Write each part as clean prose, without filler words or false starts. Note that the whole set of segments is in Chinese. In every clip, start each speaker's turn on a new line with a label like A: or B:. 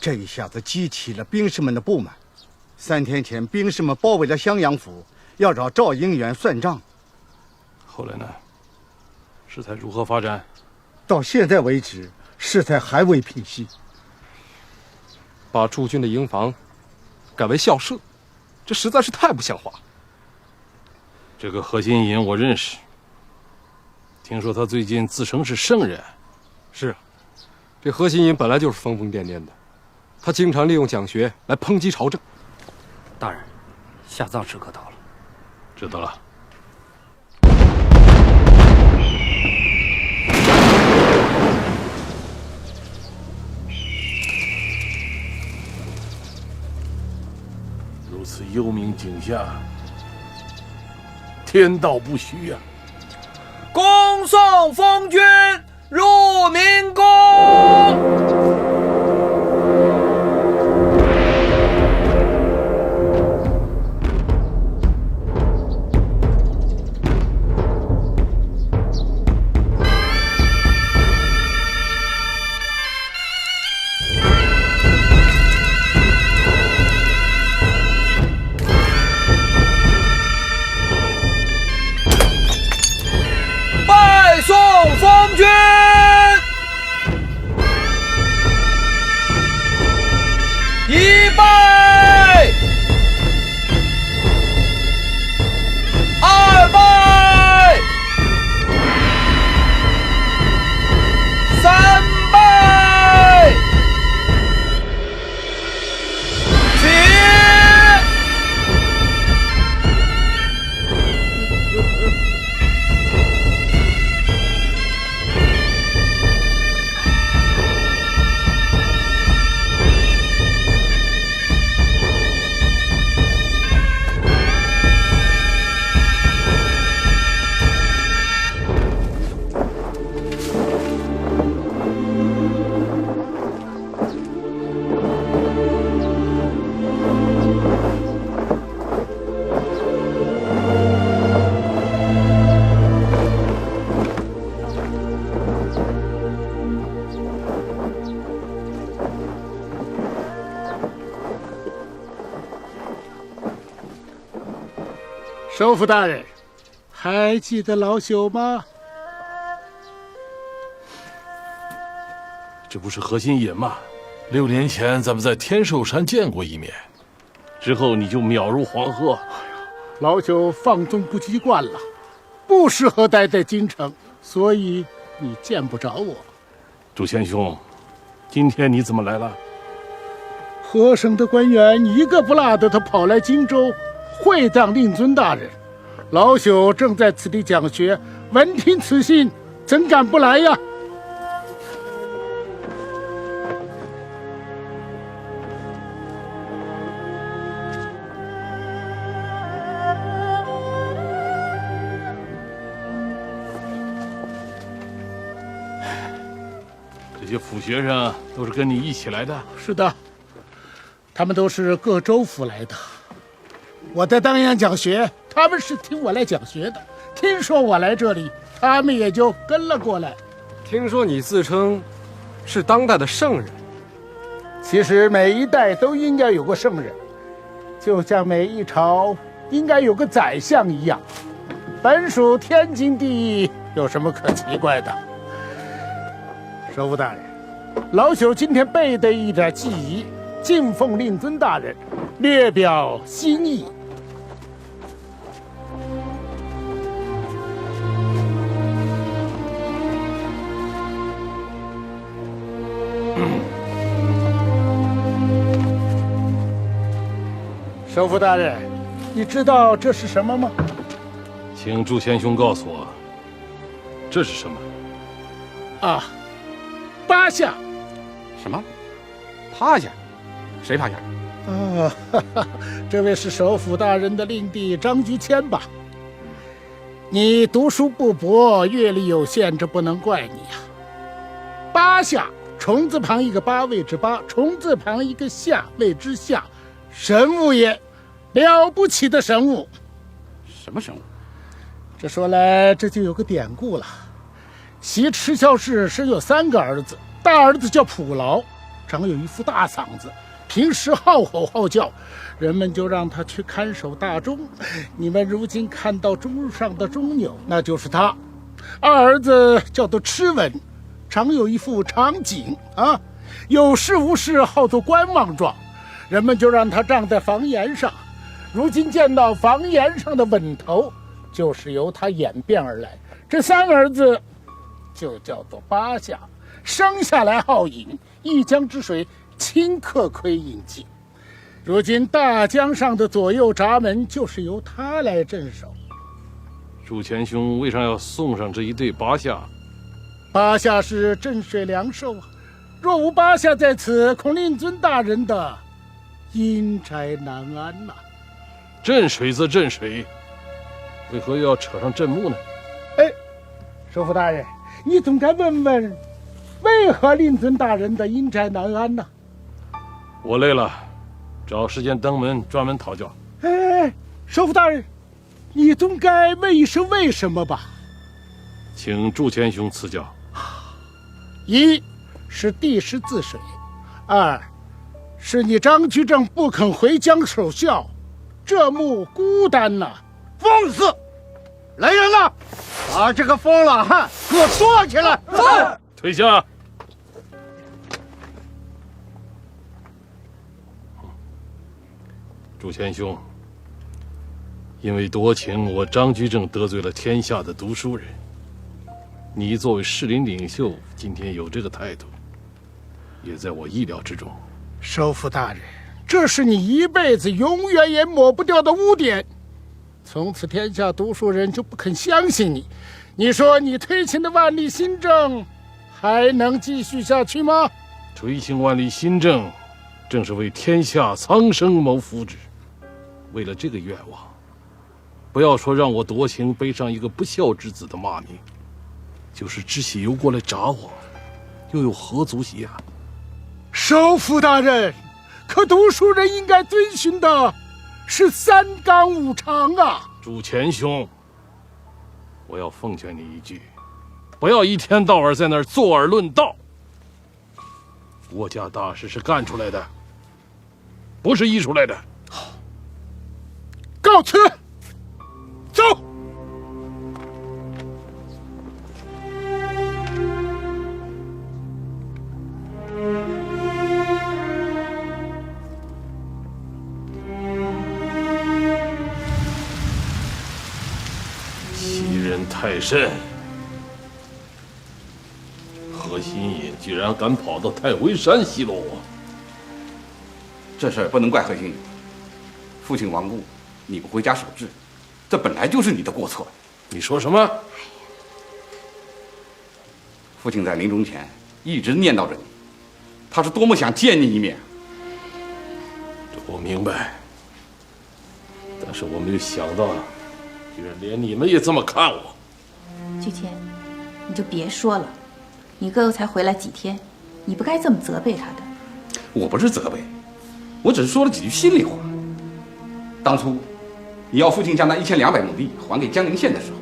A: 这一下子激起了兵士们的不满。3天前，兵士们包围了襄阳府，要找赵应元算账。
B: 后来呢？事态如何发展？
A: 到现在为止，事态还未平息。
C: 把驻军的营房改为校舍，这实在是太不像话。
B: 这个何新隐我认识，听说他最近自称是圣人。
C: 是啊，这何新隐本来就是疯疯癫癫的，他经常利用讲学来抨击朝政。
D: 大人，下葬时刻到了。
B: 知道了。如此幽冥景象，天道不虚啊！
E: 恭送封君入明宫。拜送封君。一拜，二拜，三拜，起。
F: 首府大人，还记得老朽吗？
B: 这不是何新隐吗？6年前咱们在天寿山见过一面，之后你就秒入黄河。
F: 老朽放纵不羁惯了，不适合待在京城，所以你见不着我。
B: 祝贤兄，今天你怎么来了？
F: 河省的官员一个不落的，他跑来荆州会葬令尊大人。老朽正在此地讲学，闻听此信，怎敢不来呀？
B: 这些府学生都是跟你一起来的？
F: 是的，他们都是各州府来的。我在当阳讲学，他们是听我来讲学的。听说我来这里，他们也就跟了过来。
C: 听说你自称是当代的圣人，
F: 其实每一代都应该有个圣人，就像每一朝应该有个宰相一样。本属天经地义，有什么可奇怪的？首府大人，老朽今天备的一点祭仪，敬奉令尊大人，略表心意。首府大人，你知道这是什么吗？
B: 请祝贤兄告诉我，这是什么？
F: 啊，八下。
D: 什么？趴下？谁趴下？
F: 这位是首府大人的令弟张居谦吧？你读书不博，阅历有限，这不能怪你呀。八下，虫字旁一个八位之八，虫字旁一个下位之下，神物也，了不起的神物。
D: 什么神物？
F: 这说来这就有个典故了。袭赤霄氏生有3个儿子，大儿子叫普劳，长有一副大嗓子，平时好吼好叫，人们就让他去看守大钟。你们如今看到钟上的钟钮，那就是他。二儿子叫做螭吻，常有一副长颈啊，有事无事好做观望状，人们就让他站在房檐上。如今见到房檐上的吻头，就是由他演变而来。这三儿子就叫做八下，生下来好饮，一江之水顷刻亏饮尽。如今大江上的左右闸门就是由他来镇守。
B: 祝前兄为啥要送上这一对八下？
F: 八下是镇水良兽啊，若无八下在此，恐令尊大人的阴宅难安呐。
B: 镇水则镇水，为何又要扯上镇墓呢？
F: 首府大人，你总该问问，为何令尊大人的阴宅难安呢？
B: 我累了，找时间登门专门讨教。
F: 首府大人，你总该问一声为什么吧？
B: 请祝前兄赐教。
F: 一是地势自水，二是你张居正不肯回江守孝，这墓孤单呐。
A: 放肆！来人呐，把这个疯老汉给我抓起来！
B: 退下。祝前兄，因为多情，我张居正得罪了天下的读书人。你作为士林领袖，今天有这个态度，也在我意料之中。
F: 首府大人，这是你一辈子永远也抹不掉的污点。从此天下读书人就不肯相信你。你说你推行的万历新政还能继续下去吗？
B: 推行万历新政，正是为天下苍生谋福祉。为了这个愿望，不要说让我夺情背上一个不孝之子的骂名，就是知悉游过来找我，又有何足惜啊？
F: 首府大人，可读书人应该遵循的是三纲五常啊！
B: 祝前兄，我要奉劝你一句，不要一天到晚在那儿坐而论道。国家大事是干出来的，不是议出来的。
F: 告辞，走。
B: 欺人太甚！何新隐居然敢跑到太回山奚落我，
D: 这事儿不能怪何新隐。父亲亡故，你不回家守制，这本来就是你的过错。
B: 你说什么？
D: 父亲在临终前一直念叨着你，他是多么想见你一面。
B: 我明白，但是我没有想到，居然连你们也这么看我。
G: 巨谦，你就别说了，你哥哥才回来几天，你不该这么责备他的。
D: 我不是责备，我只是说了几句心里话。当初你要父亲将那1200亩地还给江宁县的时候，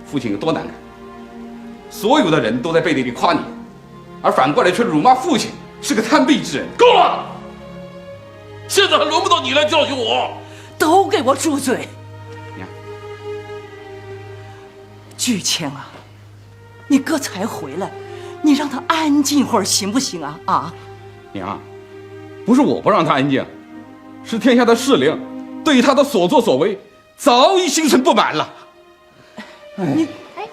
D: 父亲有多难堪？所有的人都在背地里夸你，而反过来却辱骂父亲是个贪鄙之人。
B: 够了！现在还轮不到你来教训我。
H: 都给我住嘴！
D: 娘，
H: 巨谦啊，你哥才回来，你让他安静会儿行不行啊？啊！
D: 娘，不是我不让他安静，是天下的士灵对他的所作所为早已心存不满了。
H: 你
G: 哎，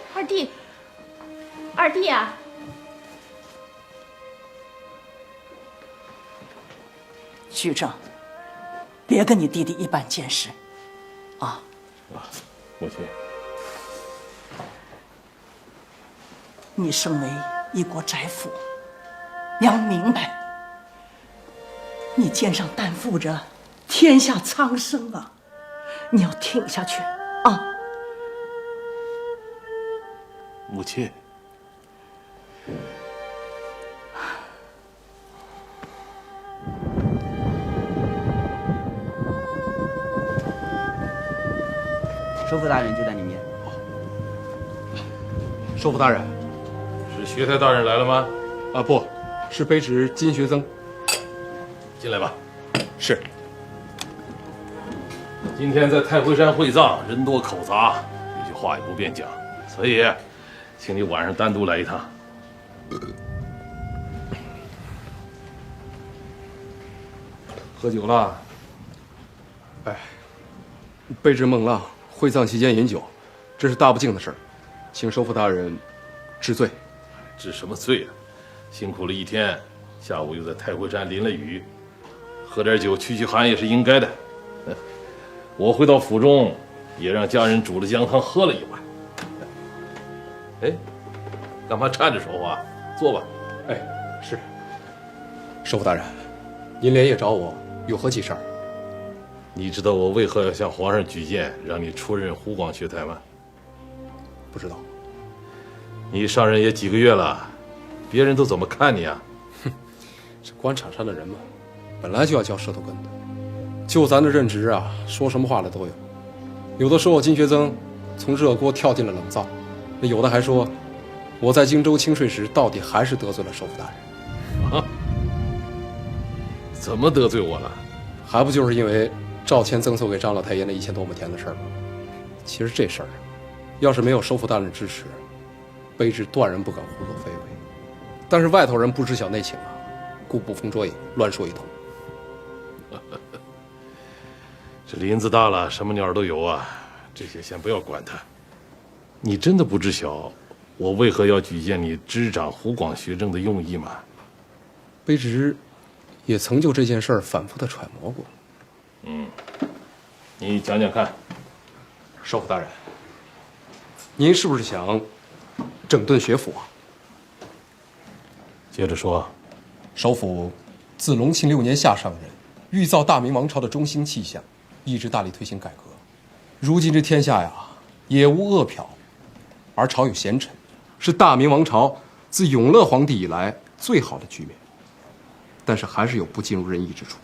G: 二弟啊！
H: 巨正，别跟你弟弟一般见识，啊！
B: 母亲，
H: 你身为一国宅父，娘明白，你肩上担负着天下苍生啊，你要挺下去啊！
B: 母亲。
I: 首府大人就在里面。
C: 首府大人，
B: 是薛太大人来了吗？
C: 啊，不是卑职金学增。
B: 进来吧。
C: 是。
B: 今天在太回山会葬，人多口杂，有些话也不便讲，所以，请你晚上单独来一趟。
C: 喝酒了？哎，卑职孟浪会葬期间饮酒，这是大不敬的事儿，请首府大人治罪。
B: 治什么罪啊？辛苦了一天，下午又在太回山淋了雨，喝点酒驱驱寒也是应该的。我回到府中，也让家人煮了姜汤喝了一碗。哎，干嘛站着说话？坐吧。
C: 哎，是。首府大人，您连夜找我，有何急事儿？
B: 你知道我为何要向皇上举荐，让你出任湖广学台吗？
C: 不知道。
B: 你上任也几个月了，别人都怎么看你啊？
C: 哼，这官场上的人嘛，本来就要嚼舌头根的。就咱的任职啊，说什么话的都有。有的说我金学曾从热锅跳进了冷灶，那有的还说我在荆州清税时，到底还是得罪了首府大人。
B: 啊？怎么得罪我了？
C: 还不就是因为赵谦赠送给张老太爷那1000多亩田的事儿吗？其实这事儿，要是没有首府大人支持，卑职断然不敢胡作非为。但是外头人不知晓内情啊，故捕风捉影，乱说一通。
B: 这林子大了，什么鸟都有啊，这些先不要管它。你真的不知晓我为何要举荐你执掌湖广学政的用意吗？
C: 卑职也曾就这件事儿反复的揣摩过。
B: 你讲讲看。
C: 首府大人，您是不是想整顿学府啊？
B: 接着说。
C: 首府自隆庆6年夏上任，欲造大明王朝的中兴气象，一直大力推行改革。如今这天下呀，也无恶殍，而朝有贤臣，是大明王朝自永乐皇帝以来最好的局面。但是还是有不尽如人意之处。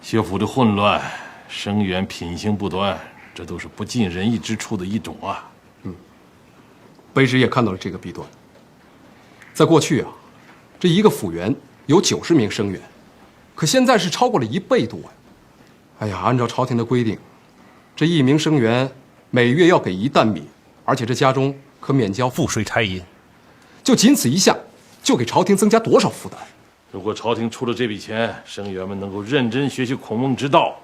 B: 学府的混乱，生源品行不端，这都是不尽人意之处的一种啊。
C: 卑职也看到了这个弊端。在过去啊，这一个府员有90名生员，可现在是超过了1倍多呀。哎呀，按照朝廷的规定，这1名生员每月要给1担米，而且这家中可免交赋税差银。就仅此一项，就给朝廷增加多少负担？
B: 如果朝廷出了这笔钱，生员们能够认真学习孔孟之道，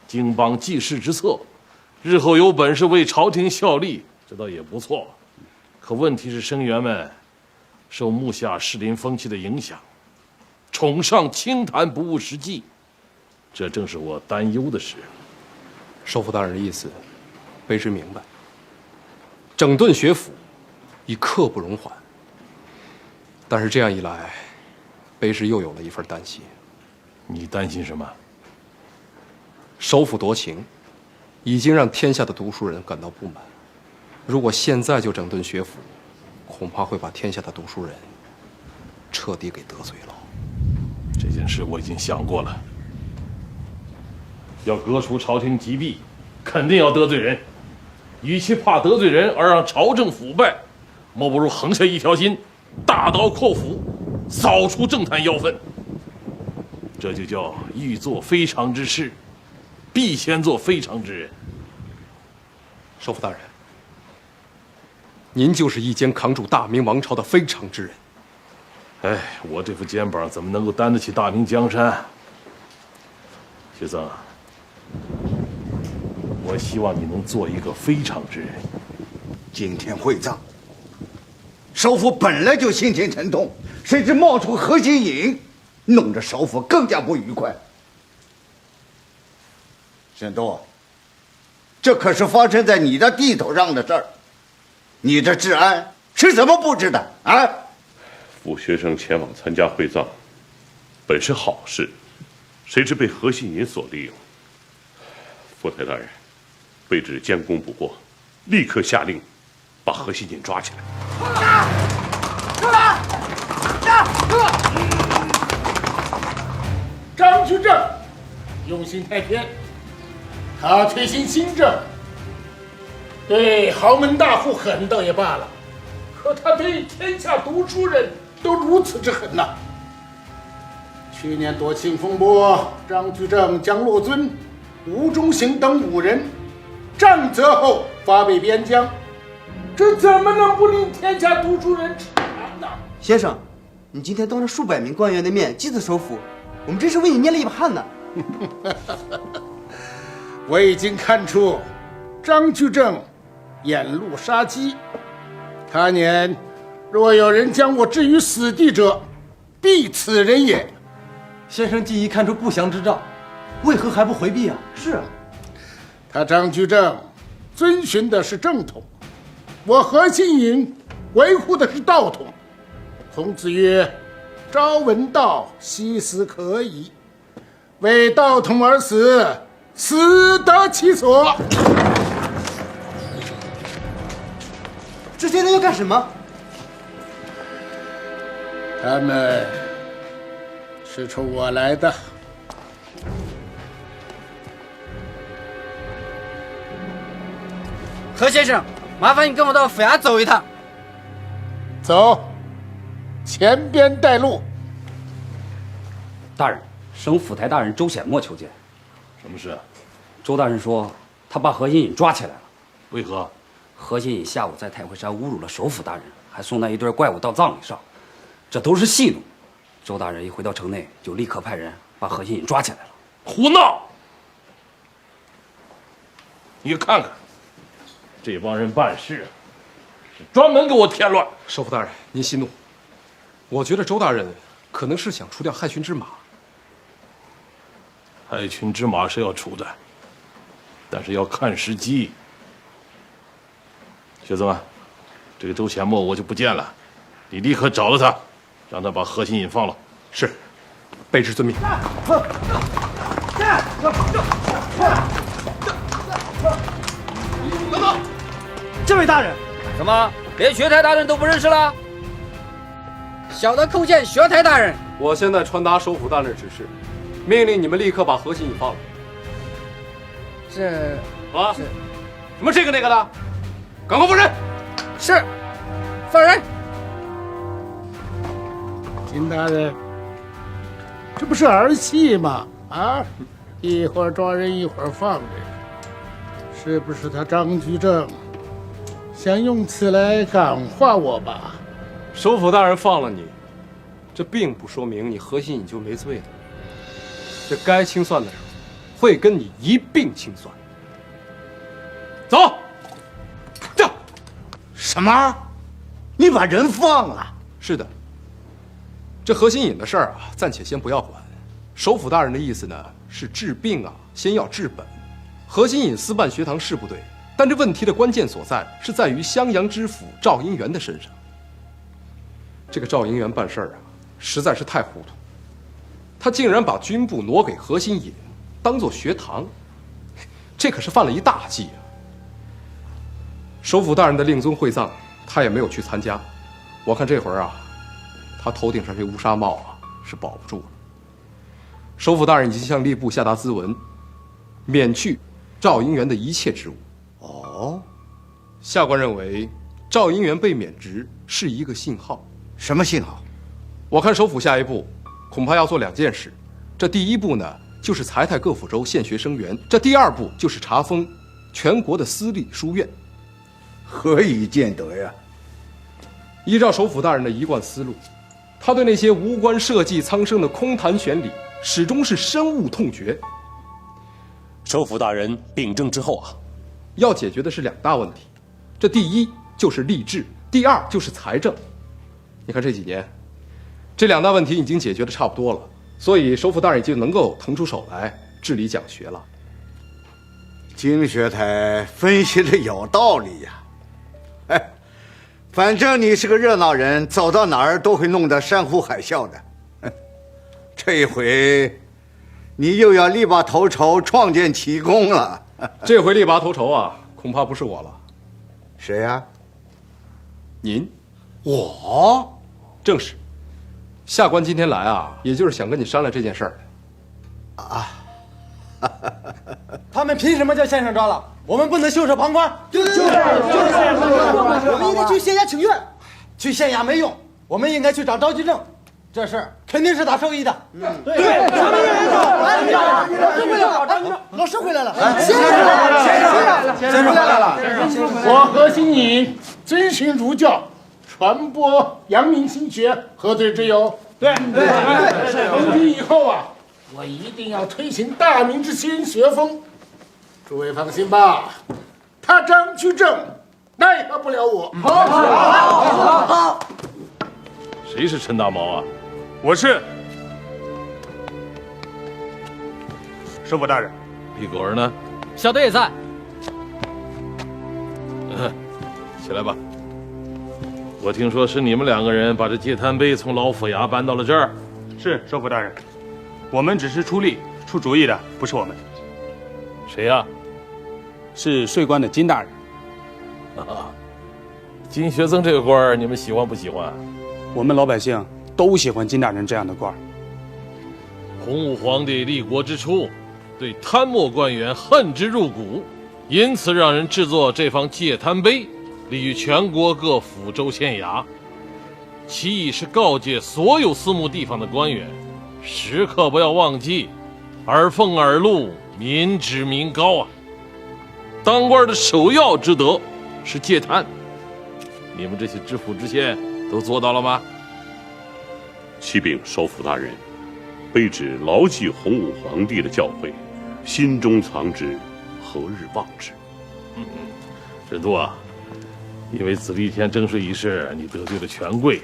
B: 经邦济世之策，日后有本事为朝廷效力，这倒也不错。可问题是，生员们受目下士林风气的影响，崇尚清谈不务实际，这正是我担忧的事。
C: 首府大人的意思，卑职明白。整顿学府，已刻不容缓。但是这样一来，卑职又有了一份担心。
B: 你担心什么？
C: 首府夺情，已经让天下的读书人感到不满。如果现在就整顿学府，恐怕会把天下的读书人彻底给得罪了。
B: 这件事我已经想过了。要革除朝廷积弊，肯定要得罪人。与其怕得罪人而让朝政腐败，莫不如横下一条心，大刀阔斧，扫除政坛妖氛。这就叫欲做非常之事，必先做非常之人。
C: 首府大人，您就是一肩扛住大明王朝的非常之人。
B: 哎，我这副肩膀怎么能够担得起大明江山？学曾，我希望你能做一个非常之人。
A: 今天会葬，首府本来就心情沉痛，谁知冒出何心颖，弄得首府更加不愉快。沈都，这可是发生在你的地头上的事儿，你这治安是怎么布置的啊？
J: 傅学生前往参加会葬，本是好事，谁知被何信隐所利用。副台大人，卑职监工不过，立刻下令把何信隐抓起来。
F: 张居正用心太偏，他推行新政，对豪门大户狠倒也罢了，可他对天下读书人都如此之狠呐！去年夺庆风波，张居正将骆遵、吴忠行等5人杖责后发配边疆，这怎么能不令天下读书人齿寒呢？
I: 先生，你今天当着数百名官员的面祭祀首府，我们真是为你捏了一把汗呢。
F: 我已经看出张居正眼露杀机，他年若有人将我置于死地者，必此人也。
E: 先生既已看出不祥之兆，为何还不回避啊？
I: 是啊，
F: 他张居正遵循的是正统，我何心颖维护的是道统。孔子曰：“朝闻道，夕死可矣。为道统而死，死得其所。”
I: 这些人要干什么？
F: 他们是冲我来的。
E: 何先生，麻烦你跟我到府衙走一趟。
F: 走，前边带路。
K: 大人，省府台大人周显墨求见。
B: 什么事？
K: 周大人说他把何新颖抓起来了。
B: 为何？
K: 何新颖下午在太会山侮辱了首府大人，还送那一对怪物到葬礼上，这都是戏弄。周大人一回到城内，就立刻派人把何新颖抓起来了。
B: 胡闹！你看看，这帮人办事是专门给我添乱。
C: 首府大人，您息怒。我觉得周大人可能是想除掉害群之马。
B: 害群之马是要除的，但是要看时机。学子们，这个周显墨我就不见了，你立刻找到他，让他把何新颖放了。
C: 是，卑职遵命。
E: 等等，这位大人，
K: 怎么连学台大人都不认识了？小的叩见学台大人。
C: 我现在传达首府大人指示，命令你们立刻把何新颖放了。
K: 这
C: 啊，什么这个那个的，赶快放人！
K: 是，放人。
F: 金大人，这不是儿戏吗？啊，一会儿抓人，一会儿放人，是不是他张居正想用此来感化我吧？
C: 首府大人放了你，这并不说明你何新颖就没罪的。这该清算的时候，会跟你一并清算。走，这
A: 什么？你把人放了？
C: 是的。这何新颖的事儿啊，暂且先不要管。首府大人的意思呢，是治病啊，先要治本。何新颖私办学堂是不对，但这问题的关键所在是在于襄阳知府赵英元的身上。这个赵英元办事儿啊，实在是太糊涂。他竟然把军部挪给何新颖，当做学堂，这可是犯了一大忌啊！首府大人的令尊会葬，他也没有去参加。我看这会儿啊，他头顶上这乌纱帽啊是保不住了。首府大人已经向吏部下达咨文，免去赵英元的一切职务。
A: 哦，
C: 下官认为赵英元被免职是一个信号。
A: 什么信号？
C: 我看首府下一步恐怕要做2件事。这第一步呢，就是裁汰各府州现学生源；这第2步就是查封全国的私立书院。
A: 何以见得呀？
C: 依照首府大人的一贯思路，他对那些无关社稷苍生的空谈玄理，始终是深恶痛绝。
L: 首府大人秉政之后啊，
C: 要解决的是2大问题，这第一就是吏治，第2就是财政。你看这几年，这2大问题已经解决的差不多了，所以首府大人就能够腾出手来治理讲学了。
A: 金学台分析的有道理呀。哎，反正你是个热闹人，走到哪儿都会弄得山呼海啸的。这一回，你又要力拔头筹，创建奇功了。
C: 这回力拔头筹啊，恐怕不是我了。
A: 谁呀？
C: 您。
A: 我？
C: 正是。下官今天来啊，也就是想跟你商量这件事儿的。
A: 啊。
E: 他们凭什么叫先生抓了？我们不能袖手旁观。就是我们应该去县衙请愿。去县衙没用，我们应该去找赵居正。这事肯定是他授意的。
I: 对，咱们老师回来了，先生回来了。
F: 我何新颖遵循儒教，传播阳明心学，何罪之有？对。从今以后啊，我一定要推行大明之新学风。诸位放心吧，他张居正奈何不了我。
I: 好。
B: 谁是陈大毛啊？
M: 我是。师傅大人。
B: 李狗儿呢？
K: 小的也在。
B: 起来吧。我听说是你们2个人把这戒坛碑从老府衙搬到了这儿。
M: 是，师傅大人。我们只是出力出主意的，不是我们。
B: 谁呀？
M: 是税关的金大人。
B: 金学僧这个官儿，你们喜欢不喜欢？
M: 我们老百姓都喜欢金大人这样的官儿。
B: 洪武皇帝立国之初，对贪墨官员恨之入骨，因此让人制作这方戒坛碑，立于全国各府州县衙。其意是告诫所有私募地方的官员，时刻不要忘记耳奉耳禄，民脂民膏啊！当官的首要之德是戒贪，你们这些知府知县都做到了吗？
J: 启禀首府大人，卑职牢记洪武皇帝的教诲，心中藏之，何日忘之？
B: 沈都啊，因为子立天征税一事，你得罪了权贵，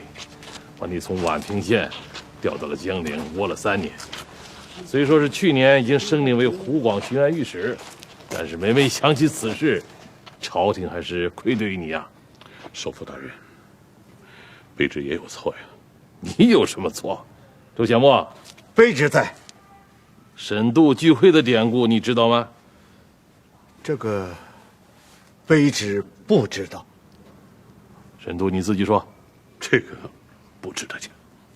B: 把你从宛平县调到了江陵，窝了3年。虽说是去年已经升你为湖广巡按御史，但是每每想起此事，朝廷还是愧对于你啊。
J: 首府大人，卑职也有错呀。
B: 你有什么错？周显墨，
A: 卑职在。
B: 沈度聚会的典故你知道吗？
A: 这个，卑职不知道。
B: 沈度你自己说。
J: 这个，不值得讲，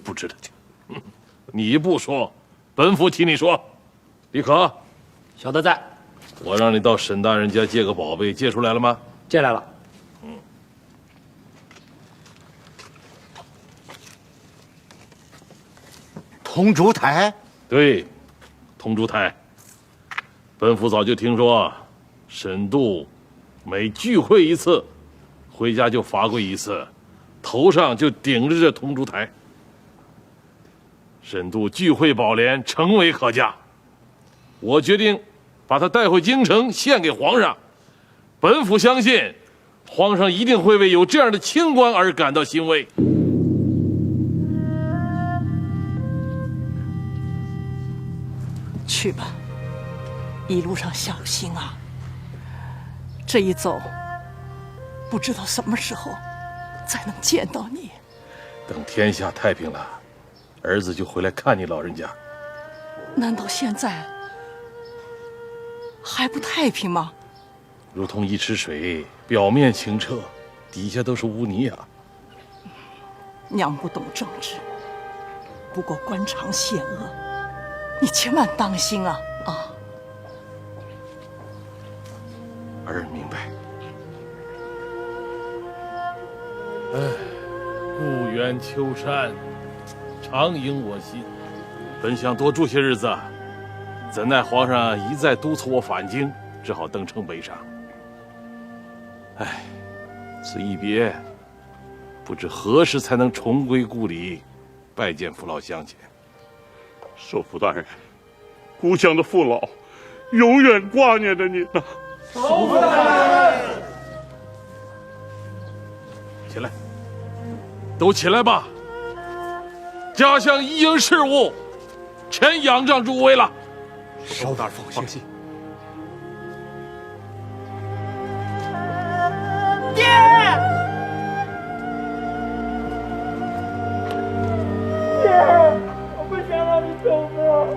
J: 不值得讲。
B: 你不说，本府替你说。李可，
K: 小的在。
B: 我让你到沈大人家借个宝贝，借出来了吗？
K: 借来了。
A: 铜烛台？
B: 对，铜烛台。本府早就听说，沈度每聚会一次，回家就罚跪一次，头上就顶着这铜烛台。沈度聚会宝莲，诚为可嘉。我决定把他带回京城，献给皇上。本府相信，皇上一定会为有这样的清官而感到欣慰。
H: 去吧，一路上小心啊。这一走，不知道什么时候才能见到你。
B: 等天下太平了，儿子就回来看你老人家。
H: 难道现在还不太平吗？
B: 如同一池水，表面清澈，底下都是污泥啊。
H: 娘不懂政治，不过官场险恶，你千万当心啊！啊！
B: 儿明白。哎，故园秋山，常萦我心。本想多住些日子，怎奈皇上一再督促我返京，只好登城北上。哎，此一别，不知何时才能重归故里，拜见父老乡亲。
J: 首府大人，故乡的父老永远挂念着您呢。
B: 首府大人，起来，都起来吧！家乡一应事务，臣仰仗诸位了。
C: 首府大人放心。
I: 爹！爹，我不想让你走了。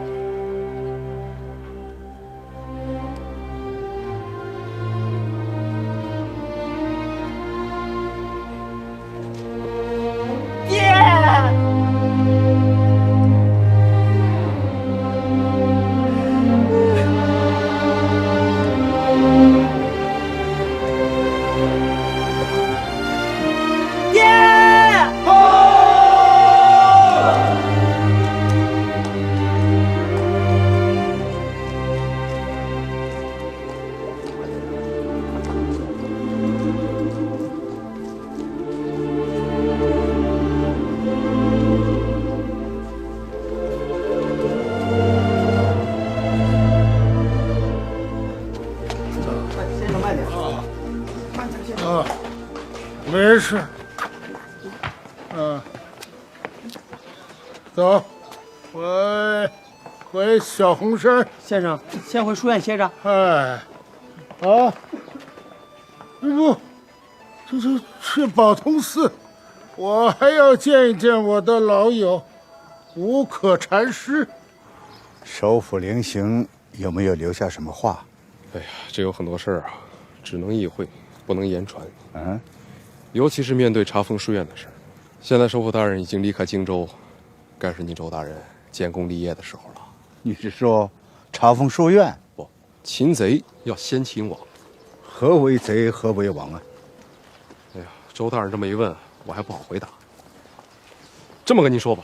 F: 走，回小红山。
E: 先生，先回书院歇着。
F: 哎，不，去宝通寺，我还要见一见我的老友无可禅师。
A: 首府灵行有没有留下什么话？
C: 哎呀，这有很多事儿啊，只能意会，不能言传。尤其是面对查封书院的事儿，现在首府大人已经离开荆州，该是你周大人建功立业的时候了。
A: 你是说查封书院？
C: 不，擒贼要先擒王。
A: 何为贼，何为王啊？
C: 哎呀，周大人这么一问，我还不好回答。这么跟您说吧，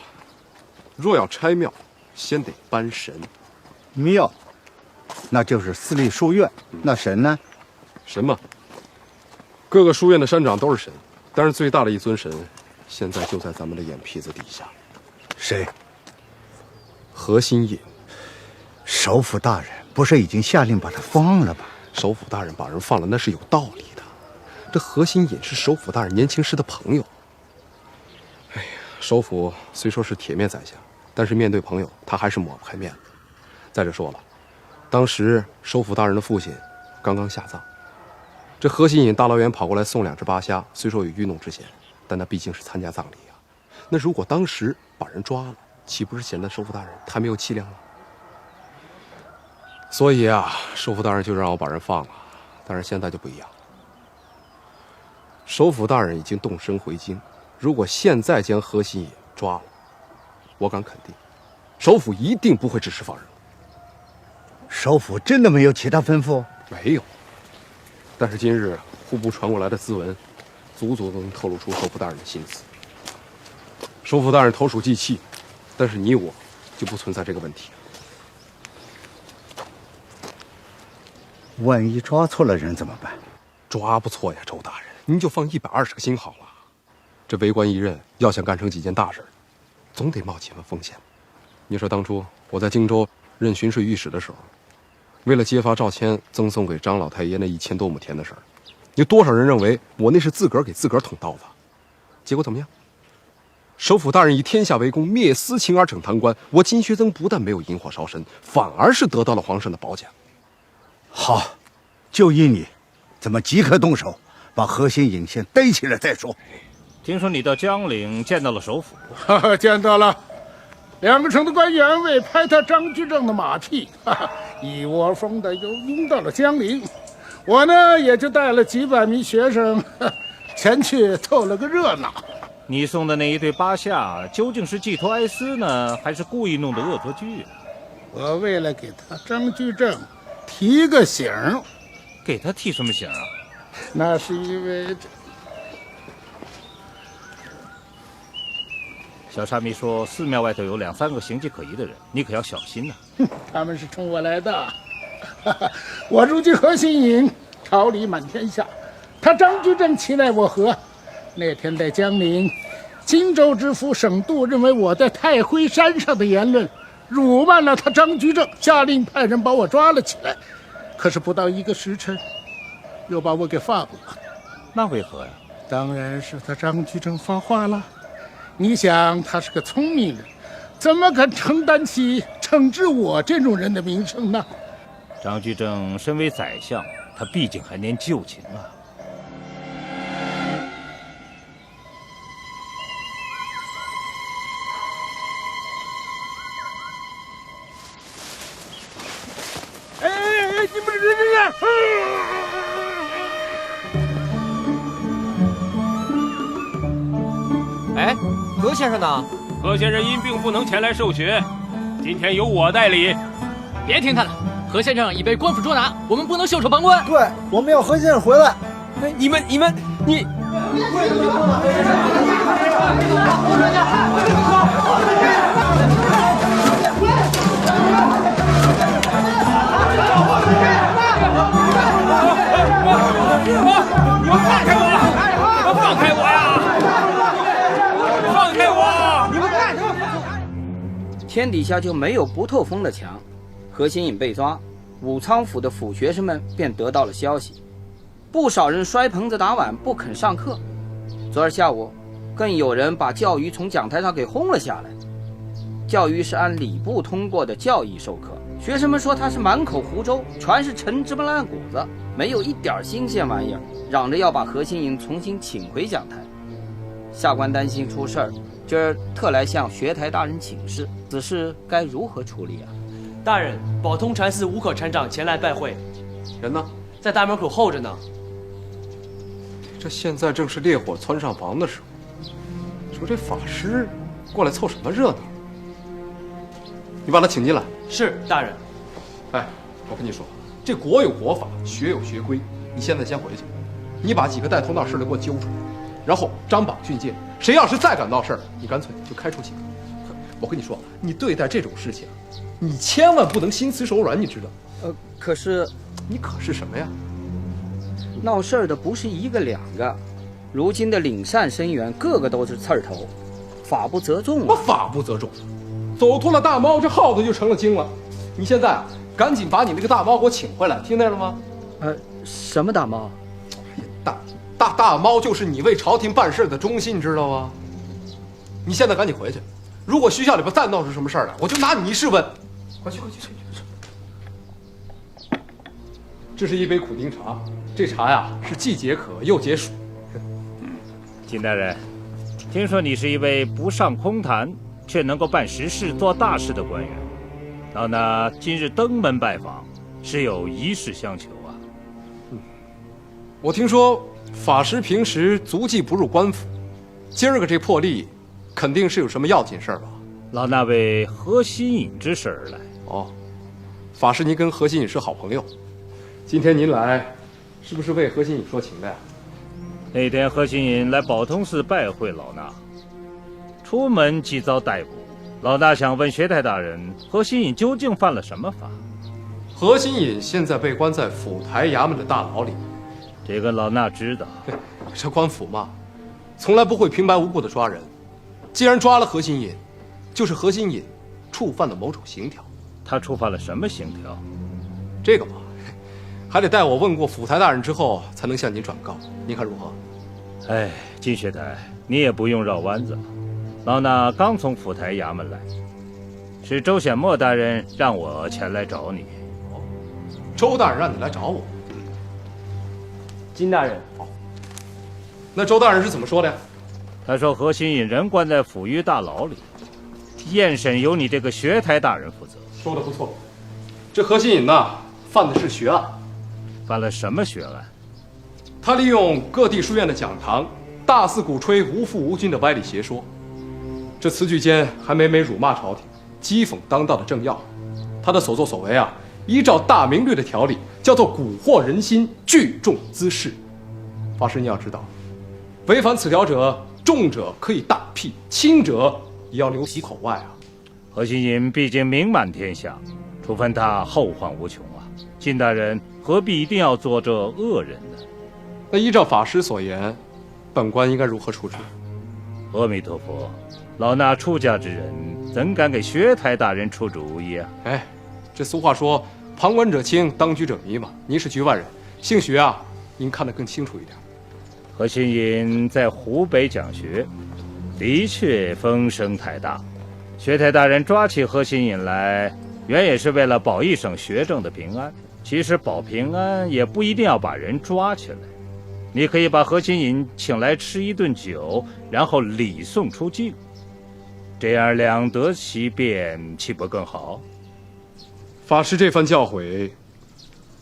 C: 若要拆庙，先得搬神。
A: 庙，那就是私立书院。那神呢？
C: 神嘛，各个书院的山长都是神，但是最大的一尊神，现在就在咱们的眼皮子底下。
A: 谁？
C: 何心隐。
A: 首府大人不是已经下令把他放了吗？
C: 首府大人把人放了，那是有道理的。这何心隐是首府大人年轻时的朋友。哎呀，首府虽说是铁面宰相，但是面对朋友，他还是抹不开面子。再者说了，当时首府大人的父亲刚刚下葬，这何心隐大老远跑过来送2只八虾，虽说有愚弄之嫌，但那毕竟是参加葬礼啊。那如果当时把人抓了，岂不是显得首府大人太没有气量了？所以啊，首府大人就让我把人放了。但是现在就不一样，首府大人已经动身回京，如果现在将何心隐抓了，我敢肯定，首府一定不会只是放人。
A: 首府真的没有其他吩咐？
C: 没有。但是今日户部传过来的咨文，足足能透露出首府大人的心思。首府大人投鼠忌器，但是你我就不存在这个问题。
A: 万一抓错了人怎么办？
C: 抓不错呀，周大人，您就放120个心好了。这为官一任，要想干成几件大事，总得冒几分风险。你说当初我在荆州任巡视御史的时候，为了揭发赵谦赠送给张老太爷那1000多亩田的事儿，有多少人认为我那是自个儿给自个儿捅刀子？结果怎么样？首府大人以天下为公，灭私情而惩贪官，我金学增不但没有引火烧身，反而是得到了皇上的褒奖。
A: 好，就依你，咱们即刻动手，把何心隐先逮起来再说。
N: 听说你到江陵见到了首府？
F: 见到了，2个城的官员为拍他张居正的马屁，一窝蜂的又拥到了江陵。我呢，也就带了几百名学生前去凑了个热闹。
N: 你送的那一对八下，究竟是寄托哀思呢，还是故意弄的恶作剧啊？
F: 我为了给他张居正提个醒。
N: 给他提什么醒啊？
F: 那是因为
N: 小沙弥说寺庙外头有2、3个形迹可疑的人，你可要小心呐。
F: 他们是冲我来的。我如今何心隐，桃李满天下，他张居正期待我何？那天在江陵，荆州知府沈度认为我在太辉山上的言论辱骂了他张居正，下令派人把我抓了起来。可是不到1个时辰，又把我给放了。
N: 那为何呀？
F: 当然是他张居正放话了。你想，他是个聪明人，怎么敢承担起惩治我这种人的名声呢？
N: 张居正身为宰相，他毕竟还念旧情啊。
F: 你们这！
E: 哎，何先生呢？
M: 何先生因病不能前来受学，今天由我代理。
E: 别听他的，何先生已被官府捉拿，我们不能袖手旁观。
I: 对，我们要何先生回来。
E: 哎，你！
M: 你们放开我！放开我呀！放开我！你们干什么？
O: 天底下就没有不透风的墙。何心隐被抓，武昌府的府学生们便得到了消息，不少人摔盆子打碗不肯上课。昨儿下午，更有人把教鱼从讲台上给轰了下来。教育是按礼部通过的教义授课，学生们说他是满口胡诌，全是陈芝麻烂谷子，没有一点新鲜玩意儿，嚷着要把何新颖重新请回讲台。下官担心出事儿，今儿特来向学台大人请示，此事该如何处理啊？
P: 大人，宝通禅寺吴可禅长前来拜会，
C: 人呢？
P: 在大门口候着呢。
C: 这现在正是烈火窜上房的时候，说这法师过来凑什么热闹？你把他请进来。
P: 是，大人。
C: 哎，我跟你说，这国有国法，学有学规。你现在先回去，你把几个带头闹事的给我揪出来，然后张榜训诫。谁要是再敢闹事儿，你干脆就开除几个。我跟你说，你对待这种事情，你千万不能心慈手软，你知道？
O: 可是
C: 你可是什么呀？
O: 闹事儿的不是一个两个，如今的领善生源个个都是刺儿头，法不责众啊！
C: 我法不责众，走脱了大猫，这耗子就成了精了。你现在赶紧把你那个大猫给我请回来，听见了吗？
O: 什么大猫？
C: 大猫就是你为朝廷办事的忠心，知道吗？你现在赶紧回去，如果学校里边再闹出什么事儿来，我就拿你一试问。快去！这是一杯苦丁茶，这茶呀是既解渴又解暑。
N: 金大人，听说你是一位不上空谈却能够办实事做大事的官员，老衲今日登门拜访，是有一事相求啊。
C: 我听说法师平时足迹不入官府，今儿个这破例，肯定是有什么要紧事儿吧？
N: 老衲为何新颖之事而来。
C: 哦，法师您跟何新颖是好朋友，今天您来，是不是为何新颖说情的呀？
N: 那天何新颖来宝通寺拜会老衲，出门即遭逮捕。老衲想问学台大人，何新颖究竟犯了什么法？
C: 何新颖现在被关在府台衙门的大牢里，
N: 这个老衲知道。
C: 这官府嘛，从来不会平白无故的抓人。既然抓了何新颖，就是何新颖触犯了某种刑条。
N: 他触犯了什么刑条？
C: 这个嘛，还得待我问过府台大人之后，才能向您转告。您看如何？
N: 哎，金学台，你也不用绕弯子了。老衲刚从府台衙门来，是周显墨大人让我前来找你。
C: 周大人让你来找我？
P: 金大人。
C: 那周大人是怎么说的呀？
N: 他说何新颖人关在府狱大牢里，验审由你这个学台大人负责。
C: 说得不错。这何新颖呢，犯的是学案。
N: 犯了什么学案？
C: 他利用各地书院的讲堂，大肆鼓吹无父无君的歪理邪说。这词句间还每每辱骂朝廷，讥讽当道的政要。他的所作所为啊，依照大明律的条例，叫做蛊惑人心，聚众滋事。法师，你要知道，违反此条者，重者可以大辟，轻者也要留其口外啊。
N: 何新颖毕竟名满天下，处分他后患无穷啊。金大人何必一定要做这恶人呢？
C: 那依照法师所言，本官应该如何处置？
N: 阿弥陀佛，老衲出家之人，怎敢给学台大人出主意啊？
C: 哎，这俗话说，旁观者清，当局者迷嘛。您是局外人，兴许啊，您看得更清楚一点。
N: 何新颖在湖北讲学，的确风声太大。学台大人抓起何新颖来，原也是为了保一省学政的平安。其实保平安也不一定要把人抓起来，你可以把何新颖请来吃一顿酒，然后礼送出境，这样两得其便，岂不更好？
C: 法师这番教诲，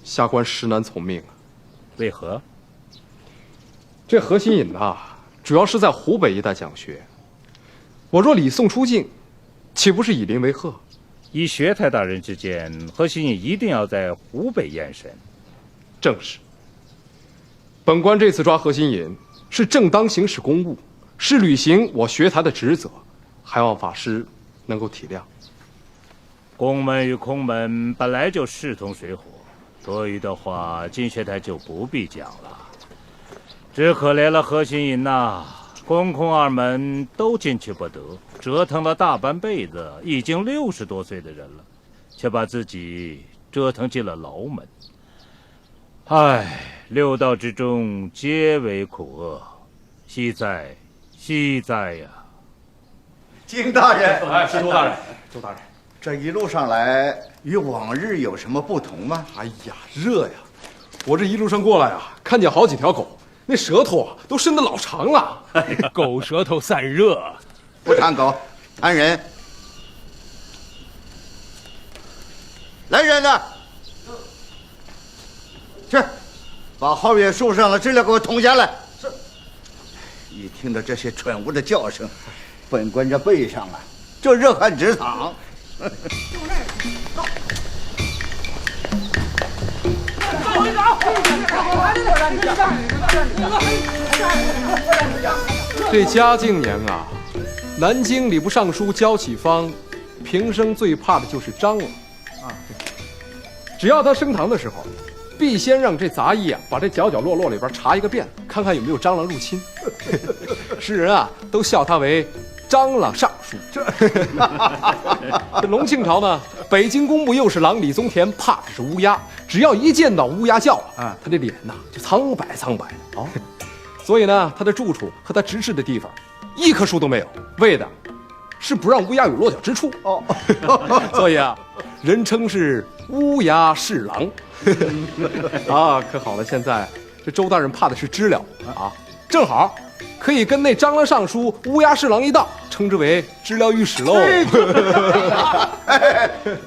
C: 下官实难从命啊。
N: 为何？
C: 这何新颖啊，主要是在湖北一带讲学。我若礼送出境，岂不是以邻为壑？
N: 依学台大人之见，何新颖一定要在湖北验审。
C: 正是。本官这次抓何新颖，是正当行使公务，是履行我学台的职责，还望法师能够体谅。
N: 宫门与空门本来就势同水火，多余的话，金学台就不必讲了。只可怜了何新颖呐，宫空二门都进去不得，折腾了大半辈子，已经60多岁的人了，却把自己折腾进了牢门。唉，六道之中皆为苦厄，惜哉惜哉呀！
A: 金大人，
C: 哎，是周大人。周大人，
A: 这一路上来与往日有什么不同吗？
C: 哎呀，热呀！我这一路上过来啊，看见好几条狗，那舌头啊都伸得老长了。
N: 狗舌头散热。
A: 不谈狗，谈人。来人呐！去，把后院树上的知了给我捅下来。是。一听到这些蠢物的叫声，本官这背上啊，就热汗直淌。
C: 这嘉靖年啊，南京礼部尚书焦启芳，平生最怕的就是蟑螂啊。只要他升堂的时候，必先让这杂役啊把这角角落落里边查一个遍，看看有没有蟑螂入侵。世人啊都笑他为蟑螂尚书。这隆庆朝呢，北京工部右侍郎李宗田怕的是乌鸦，只要一见到乌鸦叫啊，他这脸呐就苍白苍白的。哦，所以呢，他的住处和他执事的地方，一棵树都没有，为的是不让乌鸦有落脚之处。哦，所以啊，人称是乌鸦侍郎。啊，可好了，现在这周大人怕的是知了啊，正好可以跟那蟑螂尚书乌鸦侍郎一道，称之为知了御史喽。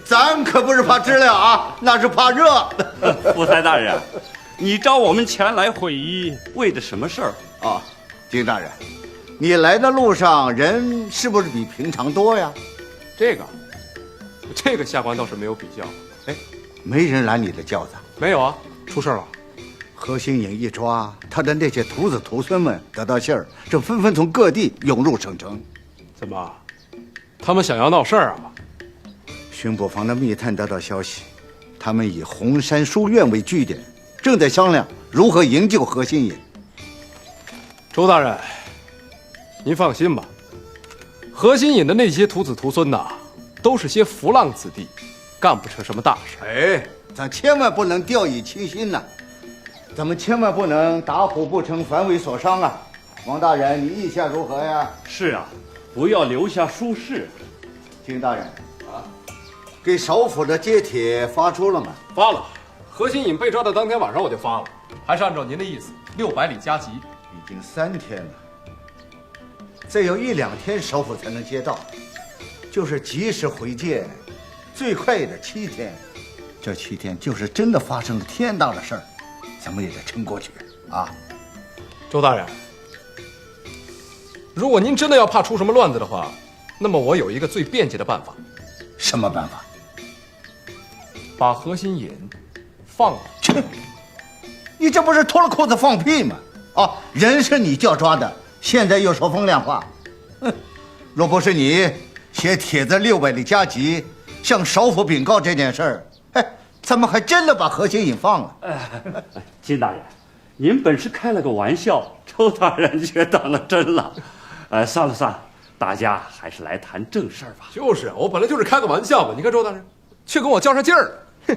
A: 咱可不是怕知了啊，那是怕热。
Q: 福台大人，你召我们前来会议，为的什么事儿
A: 啊？金大人，你来的路上人是不是比平常多呀？
C: 这个下官倒是没有比较。
A: 哎，没人拦你的轿子？
C: 没有啊，出事了。
A: 何新颖一抓，他的那些徒子徒孙们得到信儿，正纷纷从各地涌入省城。
C: 怎么，他们想要闹事儿啊？
A: 巡捕房的密探得到消息，他们以红山书院为据点，正在商量如何营救何新颖。
C: 周大人，您放心吧，何新颖的那些徒子徒孙呐，都是些浮浪子弟，干不成什么大事。
A: 哎，咱千万不能掉以轻心呐。咱们千万不能打虎不成反尾所伤啊！王大人，你意下如何呀？
Q: 是啊，不要留下疏失。
A: 金大人啊，给首府的揭帖发出了吗？
C: 发了，何新颖被抓的当天晚上我就发了，还是按照您的意思，600里加急。
A: 已经3天了，再有1-2天首府才能接到，就是及时回见，最快也得7天。这7天就是真的发生了天大的事儿。咱们也得撑过去啊！
C: 周大人，如果您真的要怕出什么乱子的话，那么我有一个最便捷的办法。
A: 什么办法？
C: 把何新颖放了。
A: 你这不是脱了裤子放屁吗？啊，人是你叫抓的，现在又说风凉话。若不是你写帖子600里加急，向首府禀告这件事儿，咱们还真的把何新颖放了。
Q: 金大人，您本是开了个玩笑，周大人却当了真了。算了，大家还是来谈正事儿吧。
C: 就是啊，我本来就是开个玩笑嘛。你看周大人，却跟我较上劲儿了。哼！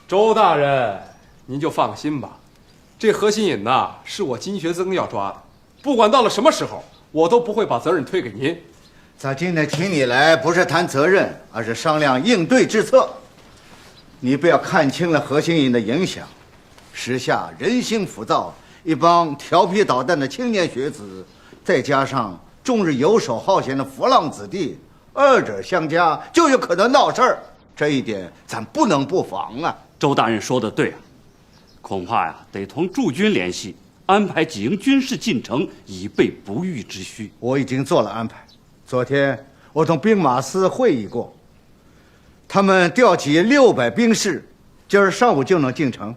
C: 周大人，您就放心吧，这何新颖呐，是我金学曾要抓的，不管到了什么时候，我都不会把责任推给您。
A: 咱今天请你来，不是谈责任，而是商量应对之策。你不要看清了何新颖的影响，时下人心浮躁，一帮调皮捣蛋的青年学子，再加上终日游手好闲的浮浪子弟，二者相加，就有可能闹事儿。这一点咱不能不防啊！
Q: 周大人说的对啊，恐怕呀得同驻军联系，安排几营军士进城，以备不预之需。
A: 我已经做了安排。昨天我同兵马司会议过，他们调集600兵士，今儿上午就能进城。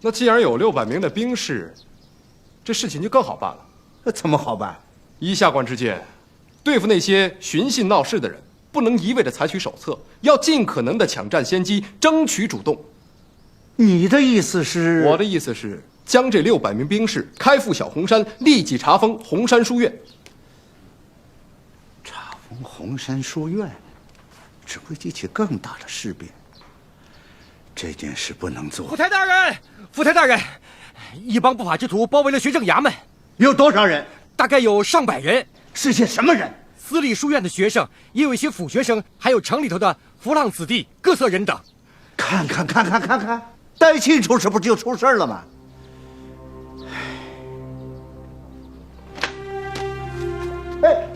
C: 那既然有600名的兵士，这事情就更好办了。
A: 那怎么好办？
C: 依下官之见，对付那些寻衅闹事的人，不能一味的采取手策，要尽可能的抢占先机，争取主动。
A: 你的意思是？
C: 我的意思是，将这600名兵士开赴小红山，立即查封红山书院。
A: 红山书院只会激起更大的事变，这件事不能做。
M: 福台大人，福台大人，一帮不法之徒包围了学政衙门，
A: 有多少人？
M: 大概有上百人。
A: 是些什么人？
E: 私立书院的学生，也有一些府学生，还有城里头的浮浪子弟、各色人等。
A: 看，待清楚，这不就出事了吗？哎，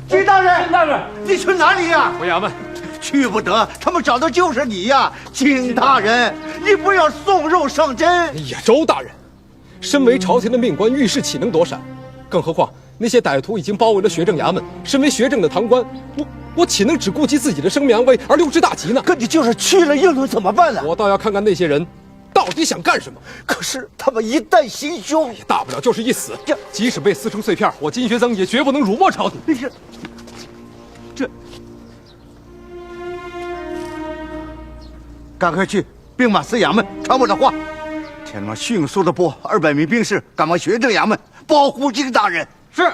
A: 金大人，
C: 金大人，
A: 你去哪里呀？
C: 回衙门。
A: 去不得，他们找的就是你呀，金大人，你不要送肉上阵。
C: 哎呀，周大人，身为朝廷的命官，遇事岂能躲闪？更何况那些歹徒已经包围了学政衙门，身为学政的堂官，我岂能只顾及自己的生命安危而溜之大吉呢？
A: 可你就是去了，又能怎么办呢？
C: 我倒要看看那些人到底想干什么。
A: 可是他们一旦行凶，
C: 大不了就是一死。即使被撕成碎片，我金学曾也绝不能辱没朝廷。
A: 这，赶快去兵马司衙门传我的话，前往迅速的拨200名兵士赶往学政衙门保护金大人。
E: 是。